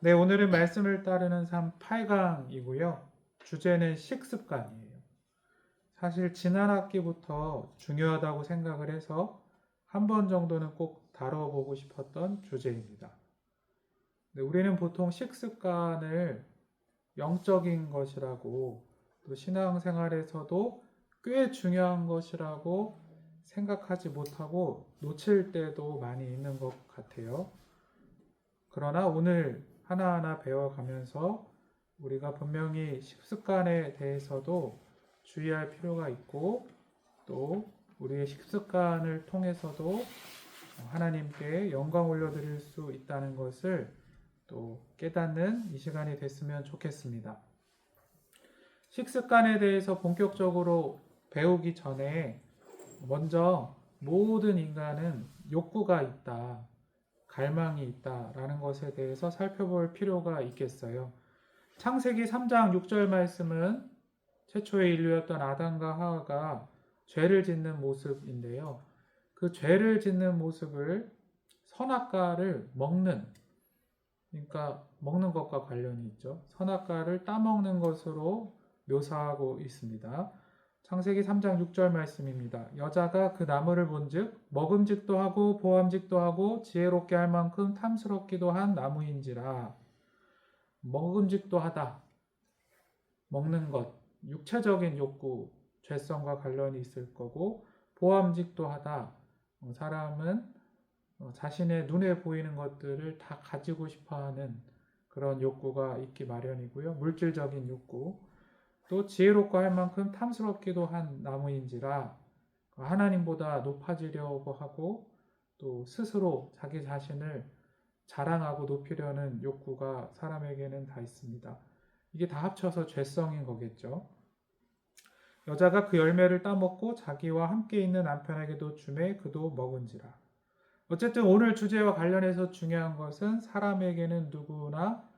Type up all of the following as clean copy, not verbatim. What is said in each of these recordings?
네, 오늘은 말씀을 따르는 삶 8강이고요. 주제는 식습관이에요. 사실 지난 학기부터 중요하다고 생각을 해서 한 번 정도는 꼭 다뤄보고 싶었던 주제입니다. 네, 우리는 보통 식습관을 영적인 것이라고 또 신앙생활에서도 꽤 중요한 것이라고 생각하지 못하고 놓칠 때도 많이 있는 것 같아요. 그러나 오늘 하나하나 배워가면서 우리가 분명히 식습관에 대해서도 주의할 필요가 있고 또 우리의 식습관을 통해서도 하나님께 영광 올려드릴 수 있다는 것을 또 깨닫는 이 시간이 됐으면 좋겠습니다. 식습관에 대해서 본격적으로 배우기 전에 먼저 모든 인간은 욕구가 있다. 갈망이 있다라는 것에 대해서 살펴볼 필요가 있겠어요. 창세기 3장 6절 말씀은 최초의 인류였던 아담과 하와가 죄를 짓는 모습인데요. 그 죄를 짓는 모습을 선악과를 먹는, 그러니까 먹는 것과 관련이 있죠. 선악과를 따먹는 것으로 묘사하고 있습니다. 창세기 3장 6절 말씀입니다. 여자가 그 나무를 본즉 먹음직도 하고 보암직도 하고 지혜롭게 할 만큼 탐스럽기도 한 나무인지라. 먹음직도 하다. 먹는 것, 육체적인 욕구, 죄성과 관련이 있을 거고 보암직도 하다. 사람은 자신의 눈에 보이는 것들을 다 가지고 싶어하는 그런 욕구가 있기 마련이고요. 물질적인 욕구. 또 지혜롭고 할 만큼 탐스럽기도 한 나무인지라 하나님보다 높아지려고 하고 또 스스로 자기 자신을 자랑하고 높이려는 욕구가 사람에게는 다 있습니다. 이게 다 합쳐서 죄성인 거겠죠. 여자가 그 열매를 따먹고 자기와 함께 있는 남편에게도 주매 그도 먹은지라. 어쨌든 오늘 주제와 관련해서 중요한 것은 사람에게는 누구나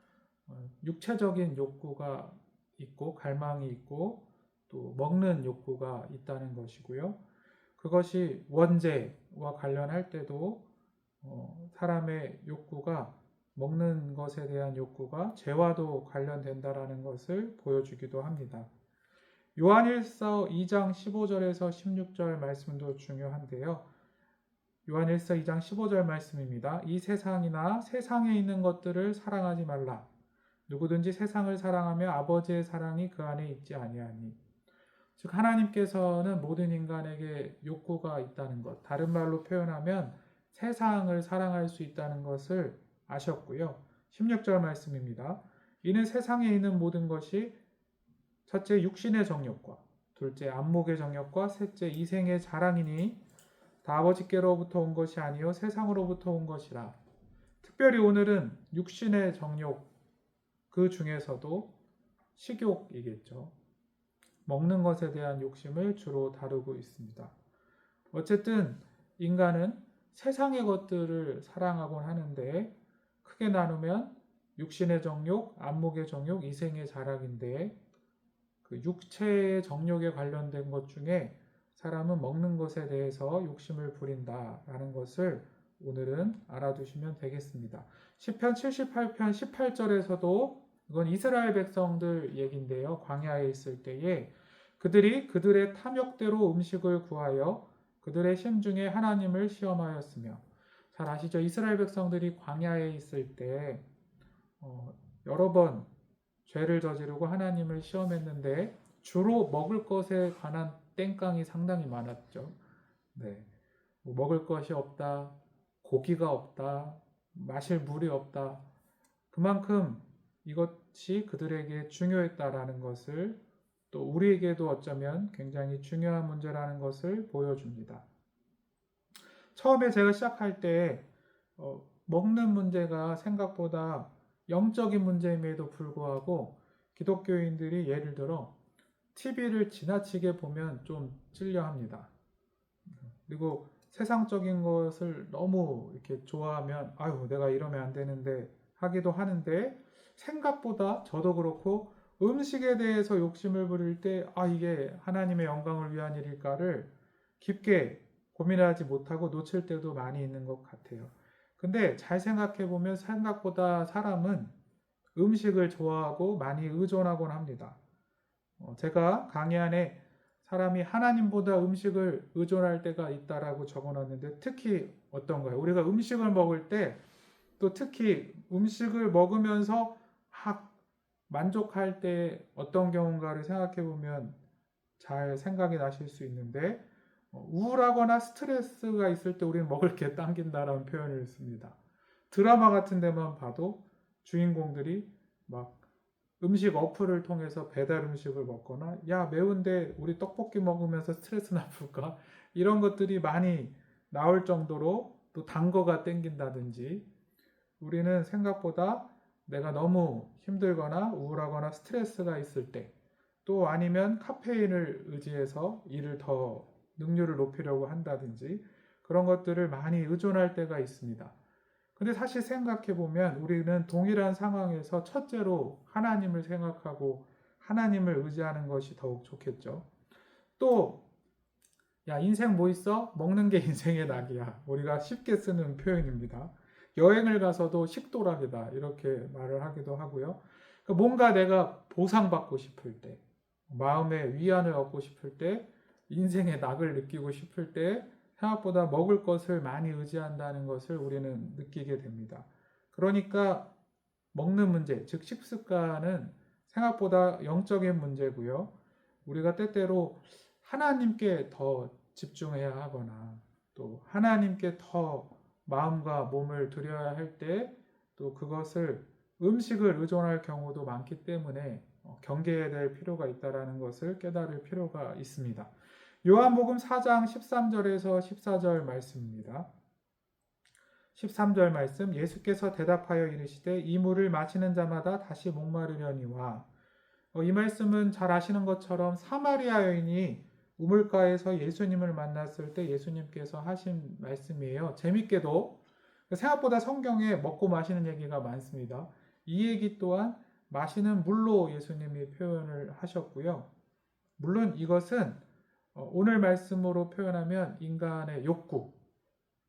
육체적인 욕구가 있고 갈망이 있고 또 먹는 욕구가 있다는 것이고요. 그것이 원죄와 관련할 때도 사람의 욕구가 먹는 것에 대한 욕구가 죄와도 관련된다라는 것을 보여주기도 합니다. 요한일서 2장 15절에서 16절 말씀도 중요한데요. 요한일서 2장 15절 말씀입니다. 이 세상이나 세상에 있는 것들을 사랑하지 말라. 누구든지 세상을 사랑하며 아버지의 사랑이 그 안에 있지 아니하니. 즉 하나님께서는 모든 인간에게 욕구가 있다는 것, 다른 말로 표현하면 세상을 사랑할 수 있다는 것을 아셨고요. 16절 말씀입니다. 이는 세상에 있는 모든 것이 첫째 육신의 정욕과 둘째 안목의 정욕과 셋째 이생의 자랑이니 다 아버지께로부터 온 것이 아니요 세상으로부터 온 것이라. 특별히 오늘은 육신의 정욕 그 중에서도 식욕이겠죠. 먹는 것에 대한 욕심을 주로 다루고 있습니다. 어쨌든 인간은 세상의 것들을 사랑하곤 하는데 크게 나누면 육신의 정욕, 안목의 정욕, 이생의 자랑인데 그 육체의 정욕에 관련된 것 중에 사람은 먹는 것에 대해서 욕심을 부린다라는 것을 오늘은 알아두시면 되겠습니다. 시편 78편 18절에서도 이건 이스라엘 백성들 얘긴데요. 광야에 있을 때에 그들이 그들의 탐욕대로 음식을 구하여 그들의 심중에 하나님을 시험하였으며 잘 아시죠? 이스라엘 백성들이 광야에 있을 때 여러 번 죄를 저지르고 하나님을 시험했는데 주로 먹을 것에 관한 땡깡이 상당히 많았죠. 네. 뭐 먹을 것이 없다, 고기가 없다, 마실 물이 없다. 그만큼 이것이 그들에게 중요했다라는 것을 또 우리에게도 어쩌면 굉장히 중요한 문제라는 것을 보여줍니다. 처음에 제가 시작할 때 먹는 문제가 생각보다 영적인 문제임에도 불구하고 기독교인들이 예를 들어 TV를 지나치게 보면 좀 찔려합니다. 그리고 세상적인 것을 너무 이렇게 좋아하면 아유 내가 이러면 안 되는데 하기도 하는데 생각보다 저도 그렇고 음식에 대해서 욕심을 부릴 때 이게 하나님의 영광을 위한 일일까를 깊게 고민하지 못하고 놓칠 때도 많이 있는 것 같아요. 근데 잘 생각해 보면 생각보다 사람은 음식을 좋아하고 많이 의존하곤 합니다. 제가 강의 안에 사람이 하나님보다 음식을 의존할 때가 있다라고 적어놨는데 특히 어떤 거예요? 우리가 음식을 먹을 때 또 특히 음식을 먹으면서 막 만족할 때 어떤 경우인가를 생각해 보면 잘 생각이 나실 수 있는데 우울하거나 스트레스가 있을 때 우리는 먹을 게 당긴다라는 표현을 씁니다. 드라마 같은 데만 봐도 주인공들이 막 음식 어플을 통해서 배달 음식을 먹거나 야 매운데 우리 떡볶이 먹으면서 스트레스나 풀까? 이런 것들이 많이 나올 정도로 또 단 거가 땡긴다든지 우리는 생각보다 내가 너무 힘들거나 우울하거나 스트레스가 있을 때 또 아니면 카페인을 의지해서 일을 더 능률을 높이려고 한다든지 그런 것들을 많이 의존할 때가 있습니다. 근데 사실 생각해 보면 우리는 동일한 상황에서 첫째로 하나님을 생각하고 하나님을 의지하는 것이 더욱 좋겠죠. 또, 야, 인생 뭐 있어? 먹는 게 인생의 낙이야. 우리가 쉽게 쓰는 표현입니다. 여행을 가서도 식도락이다. 이렇게 말을 하기도 하고요. 그러니까 뭔가 내가 보상받고 싶을 때, 마음의 위안을 얻고 싶을 때, 인생의 낙을 느끼고 싶을 때, 생각보다 먹을 것을 많이 의지한다는 것을 우리는 느끼게 됩니다. 그러니까 먹는 문제, 즉 식습관은 생각보다 영적인 문제고요. 우리가 때때로 하나님께 더 집중해야 하거나 또 하나님께 더 마음과 몸을 들여야 할 때 또 그것을 음식을 의존할 경우도 많기 때문에 경계해야 될 필요가 있다는 것을 깨달을 필요가 있습니다. 요한복음 4장 13절에서 14절 말씀입니다. 13절 말씀 예수께서 대답하여 이르시되 이 물을 마시는 자마다 다시 목마르려니와 이 말씀은 잘 아시는 것처럼 사마리아 여인이 우물가에서 예수님을 만났을 때 예수님께서 하신 말씀이에요. 재밌게도 생각보다 성경에 먹고 마시는 얘기가 많습니다. 이 얘기 또한 마시는 물로 예수님이 표현을 하셨고요. 물론 이것은 오늘 말씀으로 표현하면 인간의 욕구,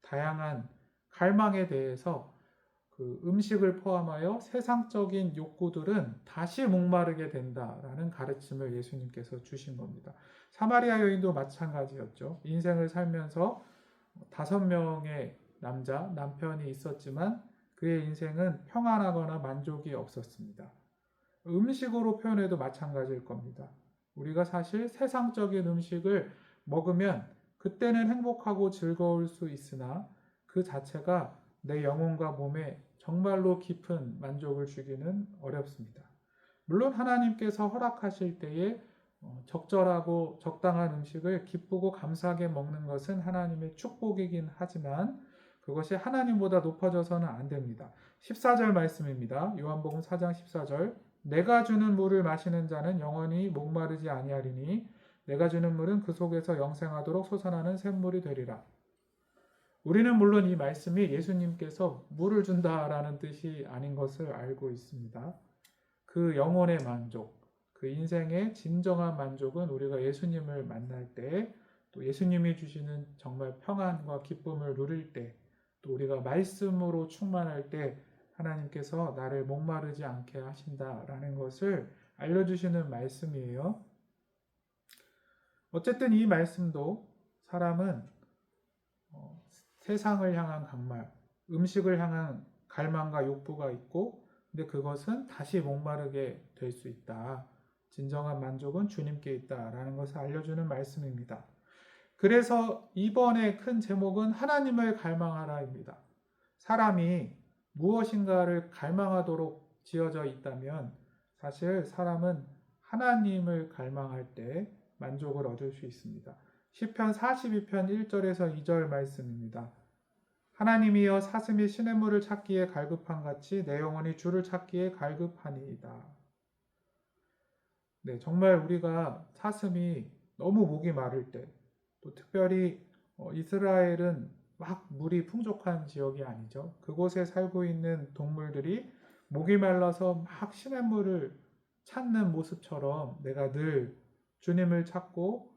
다양한 갈망에 대해서 그 음식을 포함하여 세상적인 욕구들은 다시 목마르게 된다라는 가르침을 예수님께서 주신 겁니다. 사마리아 여인도 마찬가지였죠. 인생을 살면서 5명의 남편이 있었지만 그의 인생은 평안하거나 만족이 없었습니다. 음식으로 표현해도 마찬가지일 겁니다. 우리가 사실 세상적인 음식을 먹으면 그때는 행복하고 즐거울 수 있으나 그 자체가 내 영혼과 몸에 정말로 깊은 만족을 주기는 어렵습니다. 물론 하나님께서 허락하실 때에 적절하고 적당한 음식을 기쁘고 감사하게 먹는 것은 하나님의 축복이긴 하지만 그것이 하나님보다 높아져서는 안 됩니다. 14절 말씀입니다. 요한복음 4장 14절 내가 주는 물을 마시는 자는 영원히 목마르지 아니하리니 내가 주는 물은 그 속에서 영생하도록 솟아나는 샘물이 되리라. 우리는 물론 이 말씀이 예수님께서 물을 준다라는 뜻이 아닌 것을 알고 있습니다. 그 영혼의 만족, 그 인생의 진정한 만족은 우리가 예수님을 만날 때, 또 예수님이 주시는 정말 평안과 기쁨을 누릴 때, 또 우리가 말씀으로 충만할 때 하나님께서 나를 목마르지 않게 하신다라는 것을 알려주시는 말씀이에요. 어쨌든 이 말씀도 사람은 세상을 향한 강말, 음식을 향한 갈망과 욕구가 있고, 근데 그것은 다시 목마르게 될 수 있다. 진정한 만족은 주님께 있다라는 것을 알려주는 말씀입니다. 그래서 이번의 큰 제목은 하나님을 갈망하라입니다. 사람이 무엇인가를 갈망하도록 지어져 있다면 사실 사람은 하나님을 갈망할 때 만족을 얻을 수 있습니다. 시편 42편 1절에서 2절 말씀입니다. 하나님이여 사슴이 시냇물을 찾기에 갈급한 같이 내 영혼이 주를 찾기에 갈급하니이다. 네, 정말 우리가 사슴이 너무 목이 마를 때, 또 특별히 이스라엘은 막 물이 풍족한 지역이 아니죠. 그곳에 살고 있는 동물들이 목이 말라서 막 시냇물을 찾는 모습처럼 내가 늘 주님을 찾고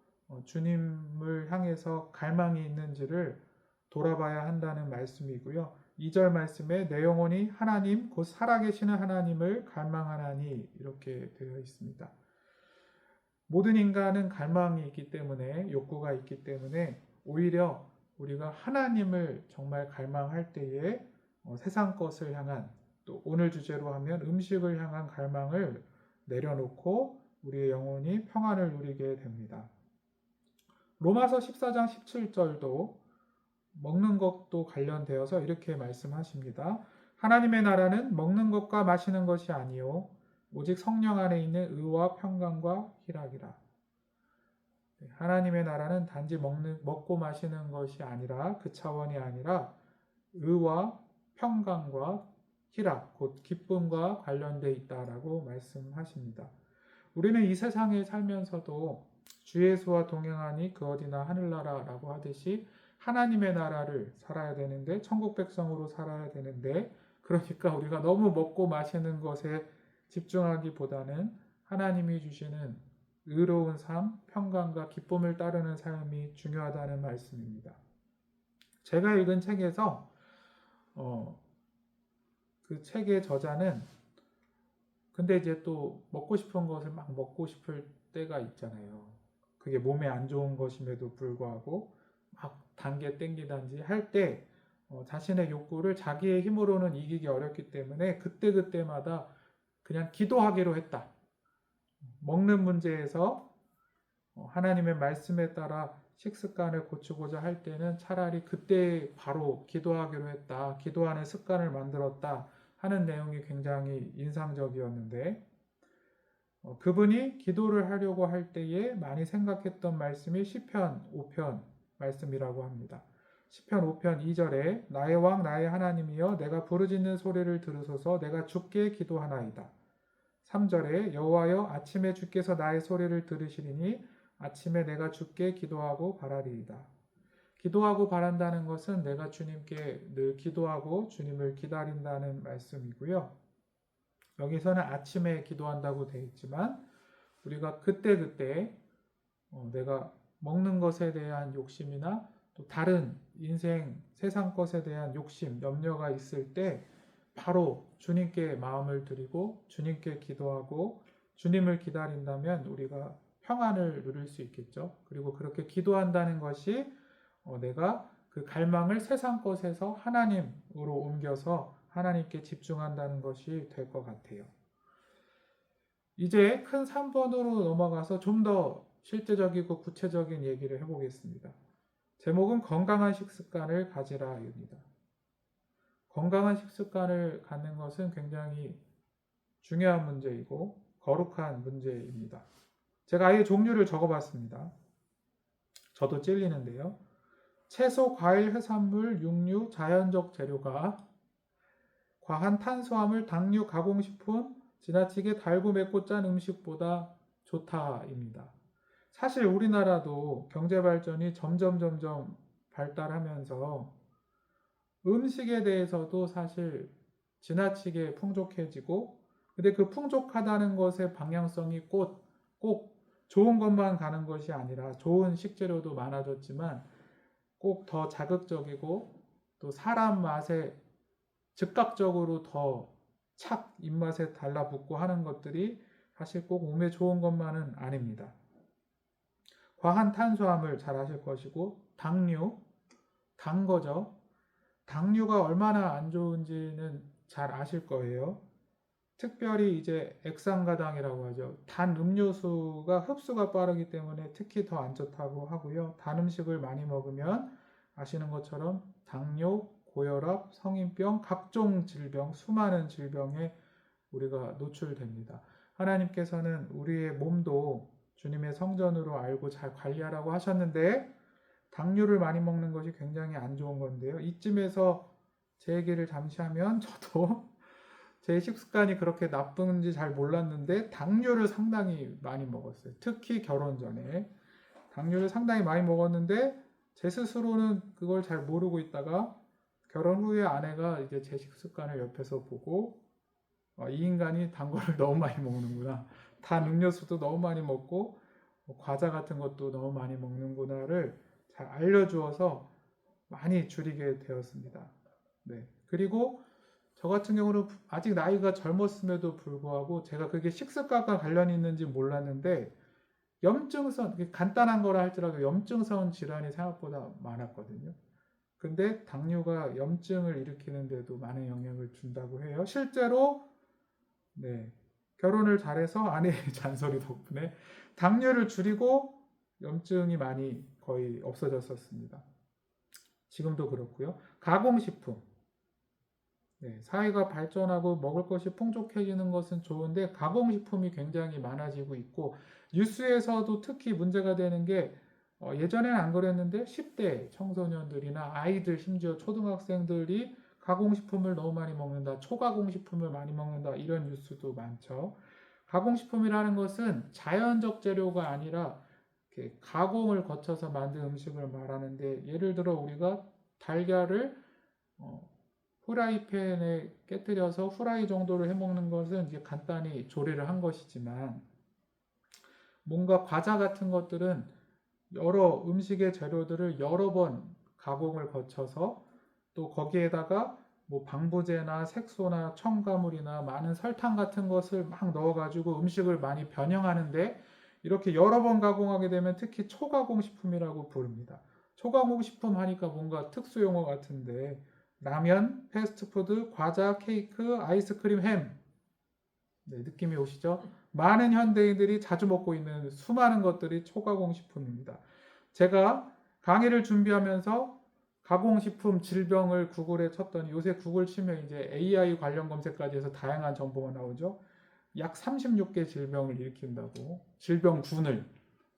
주님을 향해서 갈망이 있는지를 돌아봐야 한다는 말씀이고요. 2절 말씀에 내 영혼이 하나님 곧 살아계시는 하나님을 갈망하나니 이렇게 되어 있습니다. 모든 인간은 갈망이 있기 때문에 욕구가 있기 때문에 오히려 우리가 하나님을 정말 갈망할 때에 세상 것을 향한 또 오늘 주제로 하면 음식을 향한 갈망을 내려놓고 우리의 영혼이 평안을 누리게 됩니다. 로마서 14장 17절도 먹는 것도 관련되어서 이렇게 말씀하십니다. 하나님의 나라는 먹는 것과 마시는 것이 아니요 오직 성령 안에 있는 의와 평강과 희락이라. 하나님의 나라는 단지 먹고 마시는 것이 아니라 그 차원이 아니라 의와 평강과 희락, 곧 기쁨과 관련되어 있다라고 말씀하십니다. 우리는 이 세상에 살면서도 주 예수와 동행하니 그 어디나 하늘나라라고 하듯이 하나님의 나라를 살아야 되는데 천국 백성으로 살아야 되는데 그러니까 우리가 너무 먹고 마시는 것에 집중하기보다는 하나님이 주시는 의로운 삶, 평강과 기쁨을 따르는 삶이 중요하다는 말씀입니다. 제가 읽은 책에서 그 책의 저자는 근데 이제 또 먹고 싶은 것을 막 먹고 싶을 때가 있잖아요. 그게 몸에 안 좋은 것임에도 불구하고 막 단계 땡기단지 할 때 자신의 욕구를 자기의 힘으로는 이기기 어렵기 때문에 그때그때마다 그냥 기도하기로 했다. 먹는 문제에서 하나님의 말씀에 따라 식습관을 고치고자 할 때는 차라리 그때 바로 기도하기로 했다. 기도하는 습관을 만들었다 하는 내용이 굉장히 인상적이었는데 그분이 기도를 하려고 할 때에 많이 생각했던 말씀이 시편 5편 말씀이라고 합니다. 시편 5편 2절에 나의 왕 나의 하나님이여 내가 부르짖는 소리를 들으소서 내가 주께 기도하나이다. 3절에 여호와여 아침에 주께서 나의 소리를 들으시리니 아침에 내가 주께 기도하고 바라리이다. 기도하고 바란다는 것은 내가 주님께 늘 기도하고 주님을 기다린다는 말씀이고요. 여기서는 아침에 기도한다고 되어 있지만 우리가 그때그때 내가 먹는 것에 대한 욕심이나 또 다른 인생 세상 것에 대한 욕심, 염려가 있을 때 바로 주님께 마음을 드리고 주님께 기도하고 주님을 기다린다면 우리가 평안을 누릴 수 있겠죠. 그리고 그렇게 기도한다는 것이 내가 그 갈망을 세상 것에서 하나님으로 옮겨서 하나님께 집중한다는 것이 될 것 같아요. 이제 큰 3번으로 넘어가서 좀 더 실제적이고 구체적인 얘기를 해보겠습니다. 제목은 건강한 식습관을 가지라입니다. 건강한 식습관을 갖는 것은 굉장히 중요한 문제이고 거룩한 문제입니다. 제가 아예 종류를 적어봤습니다. 저도 찔리는데요. 채소, 과일, 해산물, 육류, 자연적 재료가 과한 탄수화물, 당류, 가공식품, 지나치게 달고 맵고 짠 음식보다 좋다입니다. 사실 우리나라도 경제발전이 점점 발달하면서 음식에 대해서도 사실 지나치게 풍족해지고 근데 그 풍족하다는 것의 방향성이 꼭 좋은 것만 가는 것이 아니라 좋은 식재료도 많아졌지만 꼭 더 자극적이고 또 사람 맛에 즉각적으로 더 착 입맛에 달라붙고 하는 것들이 사실 꼭 몸에 좋은 것만은 아닙니다. 과한 탄수화물 잘 아실 것이고 당류, 단 거죠. 당류가 얼마나 안 좋은지는 잘 아실 거예요. 특별히 이제 액상가당이라고 하죠. 단 음료수가 흡수가 빠르기 때문에 특히 더 안 좋다고 하고요. 단 음식을 많이 먹으면 아시는 것처럼 당뇨, 고혈압, 성인병, 각종 질병, 수많은 질병에 우리가 노출됩니다. 하나님께서는 우리의 몸도 주님의 성전으로 알고 잘 관리하라고 하셨는데 당류를 많이 먹는 것이 굉장히 안 좋은 건데요. 이쯤에서 제 얘기를 잠시 하면 저도 제 식습관이 그렇게 나쁜지 잘 몰랐는데 당류를 상당히 많이 먹었어요. 특히 결혼 전에 당류를 상당히 많이 먹었는데 제 스스로는 그걸 잘 모르고 있다가 결혼 후에 아내가 이제 제 식습관을 옆에서 보고 이 인간이 단 거를 너무 많이 먹는구나. 단 음료수도 너무 많이 먹고 과자 같은 것도 너무 많이 먹는구나를 잘 알려주어서 많이 줄이게 되었습니다. 네. 그리고 저 같은 경우는 아직 나이가 젊었음에도 불구하고 제가 그게 식습관과 관련이 있는지 몰랐는데 염증성, 간단한 거라 할지라도 염증성 질환이 생각보다 많았거든요. 근데 당뇨가 염증을 일으키는데도 많은 영향을 준다고 해요. 실제로 네, 결혼을 잘해서 아내의 잔소리 덕분에 당뇨를 줄이고 염증이 많이 거의 없어졌었습니다. 지금도 그렇고요. 가공식품. 네, 사회가 발전하고 먹을 것이 풍족해지는 것은 좋은데 가공식품이 굉장히 많아지고 있고 뉴스에서도 특히 문제가 되는 게 예전에는 안 그랬는데 10대 청소년들이나 아이들 심지어 초등학생들이 가공식품을 너무 많이 먹는다, 초가공식품을 많이 먹는다 이런 뉴스도 많죠. 가공식품이라는 것은 자연적 재료가 아니라 이렇게 가공을 거쳐서 만든 음식을 말하는데 예를 들어 우리가 달걀을 어, 후라이팬에 깨뜨려서 후라이 정도로 해먹는 것은 이제 간단히 조리를 한 것이지만 뭔가 과자 같은 것들은 여러 음식의 재료들을 여러 번 가공을 거쳐서 또 거기에다가 뭐 방부제나 색소나 첨가물이나 많은 설탕 같은 것을 막 넣어가지고 음식을 많이 변형하는데 이렇게 여러 번 가공하게 되면 특히 초가공 식품이라고 부릅니다. 초가공 식품 하니까 뭔가 특수 용어 같은데 라면, 패스트푸드, 과자, 케이크, 아이스크림, 햄 네, 느낌이 오시죠? 많은 현대인들이 자주 먹고 있는 수많은 것들이 초가공식품입니다. 제가 강의를 준비하면서 가공식품 질병을 구글에 쳤더니 요새 구글 치면 이제 AI 관련 검색까지 해서 다양한 정보가 나오죠. 약 36개 질병을 일으킨다고 질병군을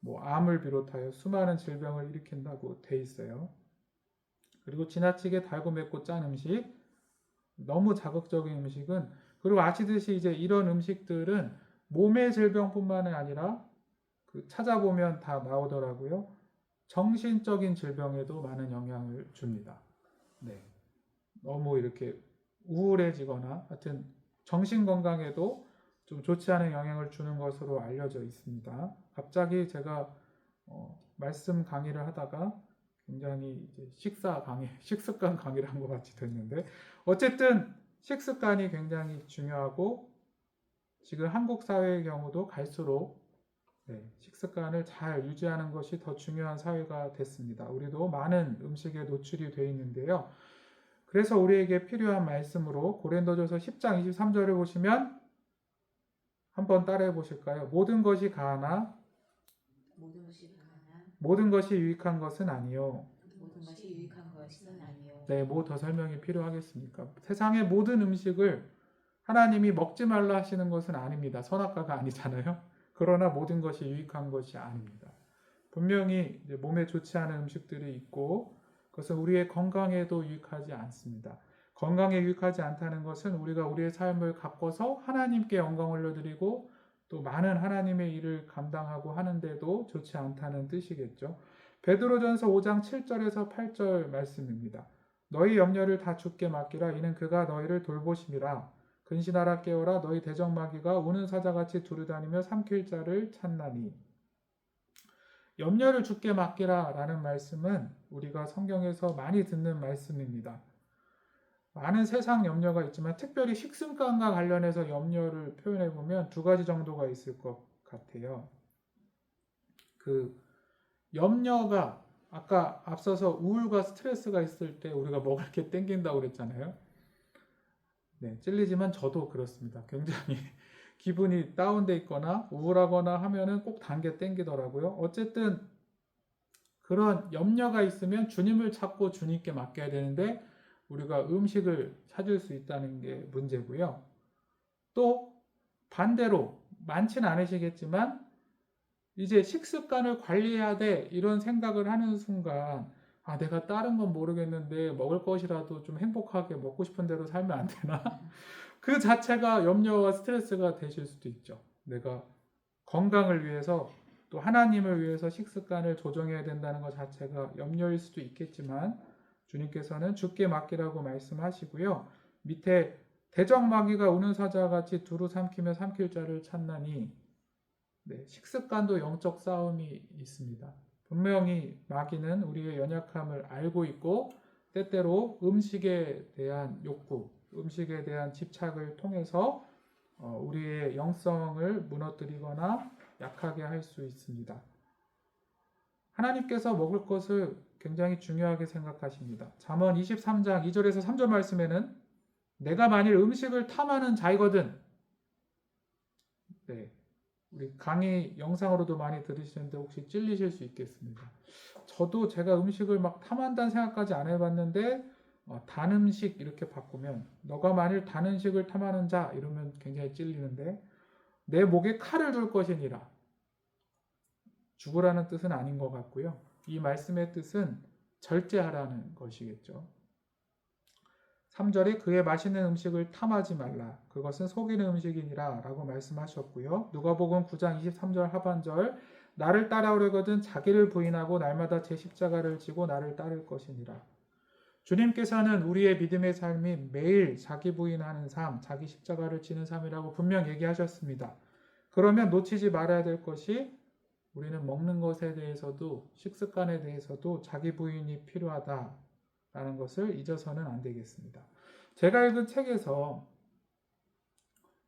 뭐 암을 비롯하여 수많은 질병을 일으킨다고 돼 있어요. 그리고 지나치게 달고 맵고 짠 음식, 너무 자극적인 음식은 그리고 아시듯이 이제 이런 음식들은 몸의 질병뿐만 아니라 찾아보면 다 나오더라고요. 정신적인 질병에도 많은 영향을 줍니다. 네. 너무 이렇게 우울해지거나 하여튼 정신 건강에도 좀 좋지 않은 영향을 주는 것으로 알려져 있습니다. 갑자기 제가 말씀 강의를 하다가 굉장히 이제 식사 강의, 식습관 강의를 한 것 같이 됐는데 어쨌든 식습관이 굉장히 중요하고 지금 한국 사회의 경우도 갈수록 네, 식습관을 잘 유지하는 것이 더 중요한 사회가 됐습니다. 우리도 많은 음식에 노출이 되어 있는데요. 그래서 우리에게 필요한 말씀으로 고린도전서 10장 23절을 보시면 한번 따라해 보실까요? 모든 것이 가하나 모든 것이 유익한 것은 아니요. 네, 뭐 더 설명이 필요하겠습니까? 세상의 모든 음식을 하나님이 먹지 말라 하시는 것은 아닙니다. 선악과가 아니잖아요. 그러나 모든 것이 유익한 것이 아닙니다. 분명히 몸에 좋지 않은 음식들이 있고 그것은 우리의 건강에도 유익하지 않습니다. 건강에 유익하지 않다는 것은 우리가 우리의 삶을 가꿔서 하나님께 영광 올려드리고 또 많은 하나님의 일을 감당하고 하는데도 좋지 않다는 뜻이겠죠. 베드로전서 5장 7절에서 8절 말씀입니다. 너희 염려를 다 주께 맡기라. 이는 그가 너희를 돌보심이라. 근신하라 깨어라. 너희 대적마귀가 우는 사자같이 두루다니며 삼킬 자를 찾나니. 염려를 주께 맡기라 라는 말씀은 우리가 성경에서 많이 듣는 말씀입니다. 많은 세상 염려가 있지만 특별히 식습관과 관련해서 염려를 표현해 보면 두 가지 정도가 있을 것 같아요. 염려가 아까 앞서서 우울과 스트레스가 있을 때 우리가 먹을 게 땡긴다고 그랬잖아요. 네, 찔리지만 저도 그렇습니다. 굉장히 기분이 다운돼 있거나 우울하거나 하면은 꼭 단 게 땡기더라고요. 어쨌든 그런 염려가 있으면 주님을 찾고 주님께 맡겨야 되는데 우리가 음식을 찾을 수 있다는 게 문제고요. 또 반대로 많지는 않으시겠지만 이제 식습관을 관리해야 돼 이런 생각을 하는 순간 내가 다른 건 모르겠는데 먹을 것이라도 좀 행복하게 먹고 싶은 대로 살면 안 되나? 그 자체가 염려와 스트레스가 되실 수도 있죠. 내가 건강을 위해서 또 하나님을 위해서 식습관을 조정해야 된다는 것 자체가 염려일 수도 있겠지만 주님께서는 주께 맡기라고 말씀하시고요. 밑에 대적마귀가 우는 사자같이 두루 삼키며 삼킬 자를 찾나니 네, 식습관도 영적 싸움이 있습니다. 분명히 마귀는 우리의 연약함을 알고 있고 때때로 음식에 대한 욕구, 음식에 대한 집착을 통해서 우리의 영성을 무너뜨리거나 약하게 할 수 있습니다. 하나님께서 먹을 것을 굉장히 중요하게 생각하십니다. 잠언 23장 2절에서 3절 말씀에는 내가 만일 음식을 탐하는 자이거든. 네, 우리 강의 영상으로도 많이 들으시는데 혹시 찔리실 수 있겠습니다. 저도 제가 음식을 막 탐한다는 생각까지 안 해봤는데 단 음식 이렇게 바꾸면 너가 만일 단 음식을 탐하는 자 이러면 굉장히 찔리는데 내 목에 칼을 둘 것이니라. 죽으라는 뜻은 아닌 것 같고요. 이 말씀의 뜻은 절제하라는 것이겠죠. 3절에 그의 맛있는 음식을 탐하지 말라. 그것은 속이는 음식이니라 라고 말씀하셨고요. 누가복음 9장 23절 하반절 나를 따라오려거든 자기를 부인하고 날마다 제 십자가를 지고 나를 따를 것이니라. 주님께서는 우리의 믿음의 삶이 매일 자기 부인하는 삶, 자기 십자가를 지는 삶이라고 분명 얘기하셨습니다. 그러면 놓치지 말아야 될 것이 우리는 먹는 것에 대해서도 식습관에 대해서도 자기 부인이 필요하다라는 것을 잊어서는 안 되겠습니다. 제가 읽은 책에서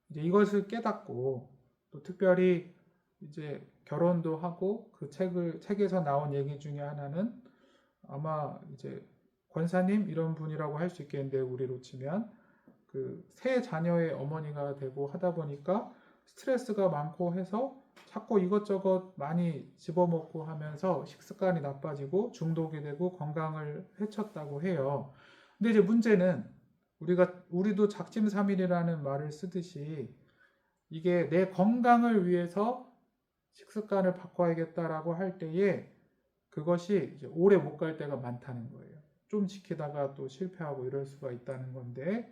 이제 이것을 깨닫고 또 특별히 이제 결혼도 하고 그 책에서 나온 얘기 중에 하나는 아마 이제 권사님 이런 분이라고 할 수 있겠는데 우리로 치면 그 세 자녀의 어머니가 되고 하다 보니까 스트레스가 많고 해서 자꾸 이것저것 많이 집어먹고 하면서 식습관이 나빠지고 중독이 되고 건강을 해쳤다고 해요. 근데 이제 문제는 우리도 작심삼일이라는 말을 쓰듯이 이게 내 건강을 위해서 식습관을 바꿔야겠다라고 할 때에 그것이 이제 오래 못 갈 때가 많다는 거예요. 좀 지키다가 또 실패하고 이럴 수가 있다는 건데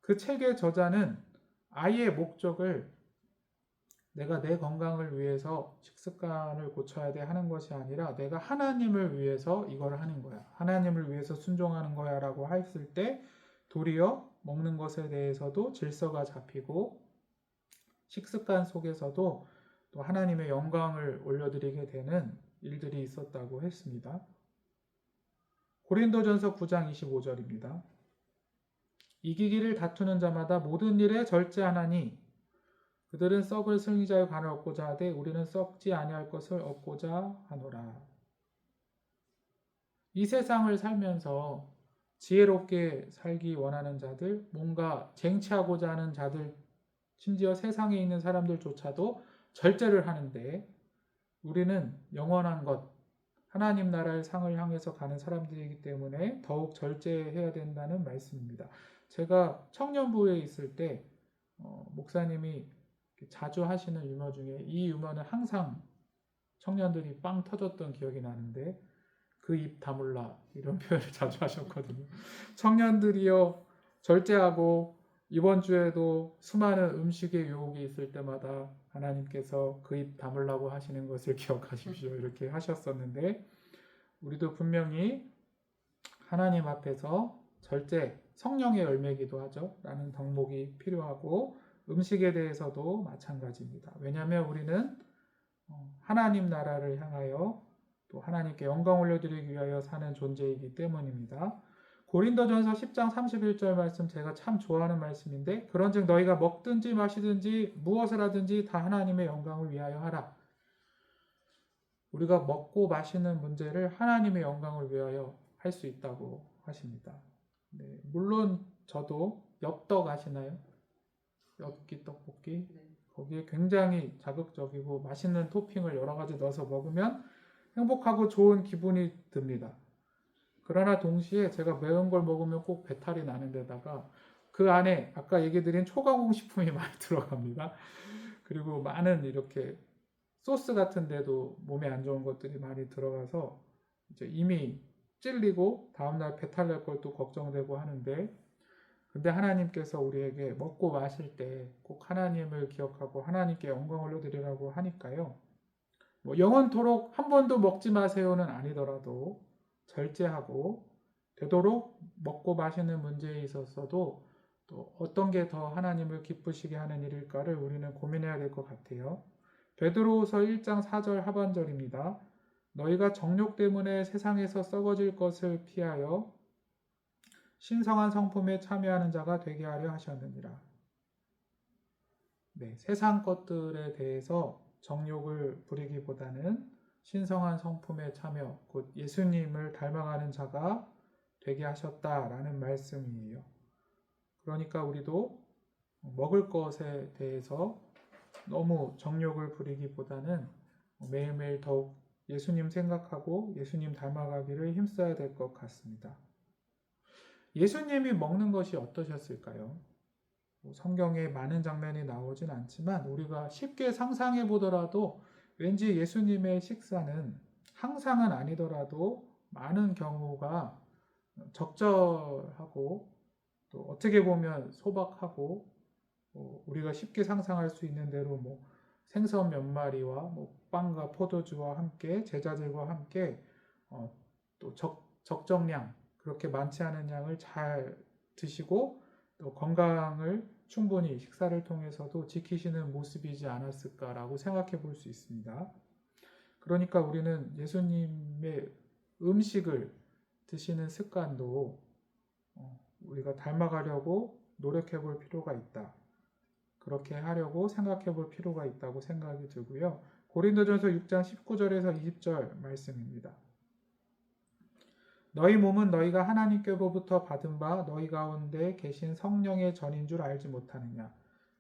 그 책의 저자는 아예 목적을 내가 내 건강을 위해서 식습관을 고쳐야 돼 하는 것이 아니라 내가 하나님을 위해서 이걸 하는 거야. 하나님을 위해서 순종하는 거야 라고 했을 때 도리어 먹는 것에 대해서도 질서가 잡히고 식습관 속에서도 또 하나님의 영광을 올려드리게 되는 일들이 있었다고 했습니다. 고린도전서 9장 25절입니다. 이기기를 다투는 자마다 모든 일에 절제하나니 그들은 썩을 승리자의 관을 얻고자 하되 우리는 썩지 아니할 것을 얻고자 하노라. 이 세상을 살면서 지혜롭게 살기 원하는 자들, 뭔가 쟁취하고자 하는 자들, 심지어 세상에 있는 사람들조차도 절제를 하는데 우리는 영원한 것, 하나님 나라의 상을 향해서 가는 사람들이기 때문에 더욱 절제해야 된다는 말씀입니다. 제가 청년부에 있을 때 목사님이 자주 하시는 유머 중에 이 유머는 항상 청년들이 빵 터졌던 기억이 나는데 그 입 다물라 이런 표현을 자주 하셨거든요. 청년들이여 절제하고 이번 주에도 수많은 음식의 유혹이 있을 때마다 하나님께서 그 입 다물라고 하시는 것을 기억하십시오. 이렇게 하셨었는데 우리도 분명히 하나님 앞에서 절제, 성령의 열매기도 하죠. 라는 덕목이 필요하고 음식에 대해서도 마찬가지입니다. 왜냐하면 우리는 하나님 나라를 향하여 또 하나님께 영광 올려드리기 위하여 사는 존재이기 때문입니다. 고린도전서 10장 31절 말씀 제가 참 좋아하는 말씀인데 그런즉 너희가 먹든지 마시든지 무엇을 하든지 다 하나님의 영광을 위하여 하라. 우리가 먹고 마시는 문제를 하나님의 영광을 위하여 할 수 있다고 하십니다. 네, 물론 저도 엽떡 아시나요? 엽기 떡볶이? 거기에 굉장히 자극적이고 맛있는 토핑을 여러 가지 넣어서 먹으면 행복하고 좋은 기분이 듭니다. 그러나 동시에 제가 매운 걸 먹으면 꼭 배탈이 나는 데다가 그 안에 아까 얘기 드린 초가공 식품이 많이 들어갑니다. 그리고 많은 이렇게 소스 같은 데도 몸에 안 좋은 것들이 많이 들어가서 이제 이미 찔리고 다음날 배탈 날 걸 또 걱정되고 하는데 근데 하나님께서 우리에게 먹고 마실 때 꼭 하나님을 기억하고 하나님께 영광 올려드리라고 하니까요. 뭐 영원토록 한 번도 먹지 마세요는 아니더라도 절제하고 되도록 먹고 마시는 문제에 있어서도 또 어떤 게 더 하나님을 기쁘시게 하는 일일까를 우리는 고민해야 될 것 같아요. 베드로후서 1장 4절 하반절입니다. 너희가 정욕 때문에 세상에서 썩어질 것을 피하여 신성한 성품에 참여하는 자가 되게 하려 하셨느니라. 네, 세상 것들에 대해서 정욕을 부리기보다는 신성한 성품에 참여, 곧 예수님을 닮아가는 자가 되게 하셨다라는 말씀이에요. 그러니까 우리도 먹을 것에 대해서 너무 정욕을 부리기보다는 매일매일 더욱 예수님 생각하고 예수님 닮아가기를 힘써야 될 것 같습니다. 예수님이 먹는 것이 어떠셨을까요? 성경에 많은 장면이 나오진 않지만 우리가 쉽게 상상해 보더라도 왠지 예수님의 식사는 항상은 아니더라도 많은 경우가 적절하고 또 어떻게 보면 소박하고 우리가 쉽게 상상할 수 있는 대로 생선 몇 마리와 빵과 포도주와 함께 제자들과 함께 또 적정량 그렇게 많지 않은 양을 잘 드시고 또 건강을 충분히 식사를 통해서도 지키시는 모습이지 않았을까라고 생각해 볼 수 있습니다. 그러니까 우리는 예수님의 음식을 드시는 습관도 우리가 닮아가려고 노력해 볼 필요가 있다. 그렇게 하려고 생각해 볼 필요가 있다고 생각이 들고요. 고린도전서 6장 19절에서 20절 말씀입니다. 너희 몸은 너희가 하나님께로부터 받은 바 너희 가운데 계신 성령의 전인 줄 알지 못하느냐.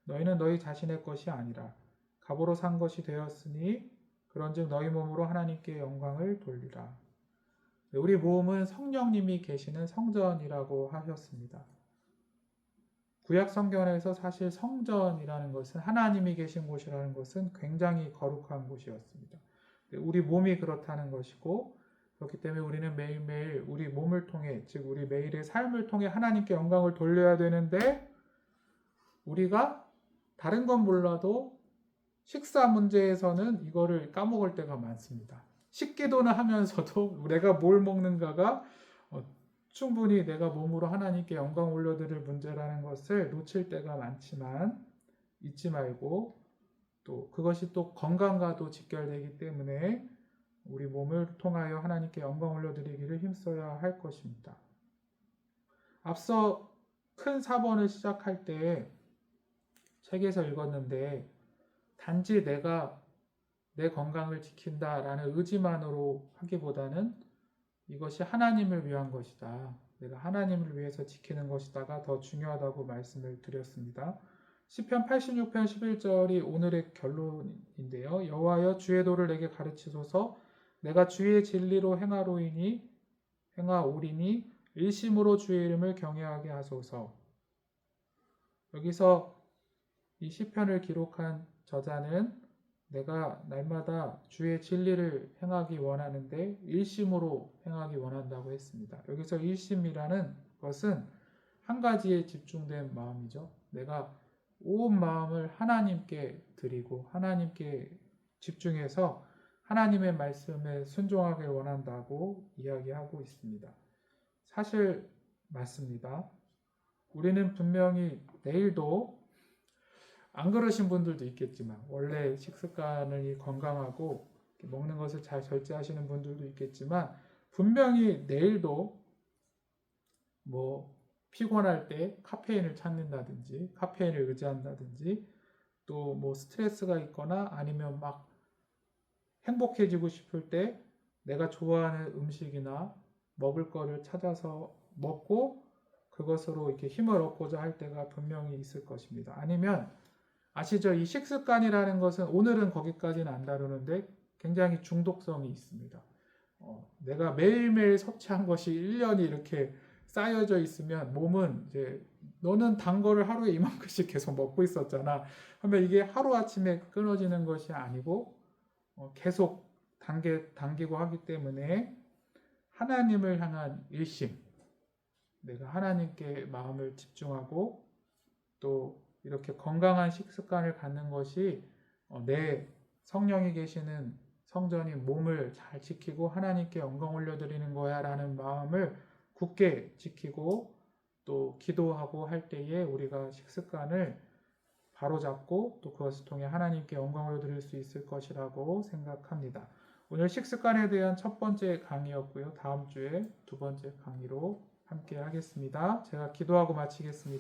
너희는 너희 자신의 것이 아니라 값으로 산 것이 되었으니 그런즉 너희 몸으로 하나님께 영광을 돌리라. 우리 몸은 성령님이 계시는 성전이라고 하셨습니다. 구약 성경에서 사실 성전이라는 것은 하나님이 계신 곳이라는 것은 굉장히 거룩한 곳이었습니다. 우리 몸이 그렇다는 것이고 그렇기 때문에 우리는 매일매일 우리 몸을 통해 즉 우리 매일의 삶을 통해 하나님께 영광을 돌려야 되는데 우리가 다른 건 몰라도 식사 문제에서는 이거를 까먹을 때가 많습니다. 식기도는 하면서도 내가 뭘 먹는가가 충분히 내가 몸으로 하나님께 영광 올려드릴 문제라는 것을 놓칠 때가 많지만 잊지 말고 또 그것이 또 건강과도 직결되기 때문에 우리 몸을 통하여 하나님께 영광 올려드리기를 힘써야 할 것입니다. 앞서 큰 사번을 시작할 때 책에서 읽었는데 단지 내가 내 건강을 지킨다라는 의지만으로 하기보다는 이것이 하나님을 위한 것이다. 내가 하나님을 위해서 지키는 것이다가 더 중요하다고 말씀을 드렸습니다. 시편 86편 11절이 오늘의 결론인데요. 여호와여 주의 도를 내게 가르치소서 내가 주의 진리로 행하오리니 일심으로 주의 이름을 경외하게 하소서. 여기서 이 시편을 기록한 저자는 내가 날마다 주의 진리를 행하기 원하는데 일심으로 행하기 원한다고 했습니다. 여기서 일심이라는 것은 한 가지에 집중된 마음이죠. 내가 온 마음을 하나님께 드리고 하나님께 집중해서 하나님의 말씀에 순종하길 원한다고 이야기하고 있습니다. 사실 맞습니다. 우리는 분명히 내일도 안 그러신 분들도 있겠지만 원래 식습관이 건강하고 먹는 것을 잘 절제하시는 분들도 있겠지만 분명히 내일도 피곤할 때 카페인을 찾는다든지 카페인을 의지한다든지 또 스트레스가 있거나 아니면 막 행복해지고 싶을 때 내가 좋아하는 음식이나 먹을 거를 찾아서 먹고 그것으로 이렇게 힘을 얻고자 할 때가 분명히 있을 것입니다. 아니면 아시죠? 이 식습관이라는 것은 오늘은 거기까지는 안 다루는데 굉장히 중독성이 있습니다. 내가 매일매일 섭취한 것이 1년이 이렇게 쌓여져 있으면 몸은 이제 너는 단 거를 하루에 이만큼씩 계속 먹고 있었잖아 하면 이게 하루아침에 끊어지는 것이 아니고 계속 당기고 하기 때문에 하나님을 향한 일심, 내가 하나님께 마음을 집중하고 또 이렇게 건강한 식습관을 갖는 것이 내 성령이 계시는 성전인 몸을 잘 지키고 하나님께 영광 올려드리는 거야 라는 마음을 굳게 지키고 또 기도하고 할 때에 우리가 식습관을 바로잡고 또 그것을 통해 하나님께 영광 올려드릴 수 있을 것이라고 생각합니다. 오늘 식습관에 대한 첫 번째 강의였고요. 다음 주에 두 번째 강의로 함께 하겠습니다. 제가 기도하고 마치겠습니다.